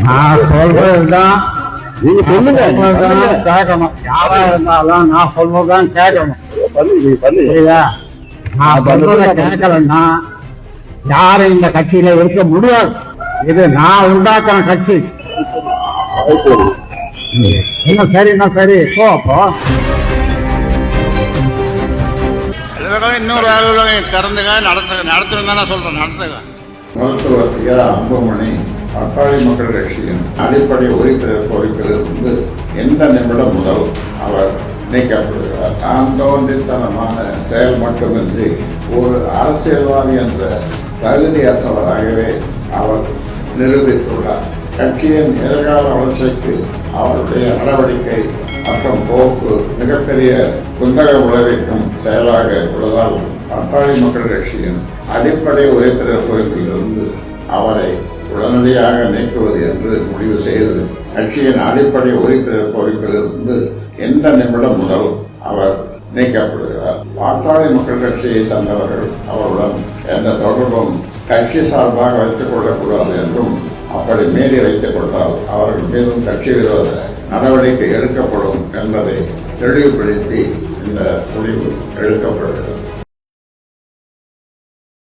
நான் சொல்றதுதான் நீங்க சொல்லுங்க கேட்கணும். யாரா இருந்தாலும் நான் சொல்றதுதான் கேட்கணும். புரியுதா? நான் சொல்றத கேட்கலன்னா யாரும் இந்த கட்சியில இருக்க முடியாது. இது நான் உண்டாக்குற கட்சி. என்ன சரி போ அப்போ. இன்னொரு அலுவலகம் திறந்துங்க நடத்தணும் தானே சொல்றேன். நடத்துங்க. மருத்துவர் அன்புமணி பாட்டாளி மக்கள் கட்சியின் அடிப்படை உறுப்பினர் பொறுப்பிலிருந்து எந்த நிமிடம் முதல் அவர் நீக்கப்படுகிறார். தான் தோன்றித்தனமான செயல் மட்டுமின்றி ஒரு அரசியல்வாதி என்ற தகுதியற்றவராகவே அவர் நிரூபித்துள்ளார். கட்சியின் எதிர்கால வளர்ச்சிக்கு அவருடைய நடவடிக்கை மற்றும் போக்கு மிகப்பெரிய குந்தக விளைவிக்கும் செயலாக உள்ளதால் பாட்டாளி மக்கள் கட்சியின் அடிப்படை உறுப்பினர் பொறுப்பிலிருந்து அவரை உடனடியாக நீக்குவது என்று முடிவு செய்து கட்சியின் அடிப்படை உறுப்பினர் பொறுப்பிலிருந்து எந்த நிமிடம் முதல் அவர் நீக்கப்படுகிறார். பாட்டாளி மக்கள் கட்சியை சார்ந்தவர்கள் அவருடன் எந்த தொடர்பும் கட்சி சார்பாக வைத்துக் கொள்ளக்கூடாது என்றும் அப்படி மீறி வைத்துக் கொண்டால் அவர்கள் மீதும் கட்சி விரோத நடவடிக்கை எடுக்கப்படும் என்பதை தெளிவுபடுத்தி இந்த முடிவு எடுக்கப்படுகிறது.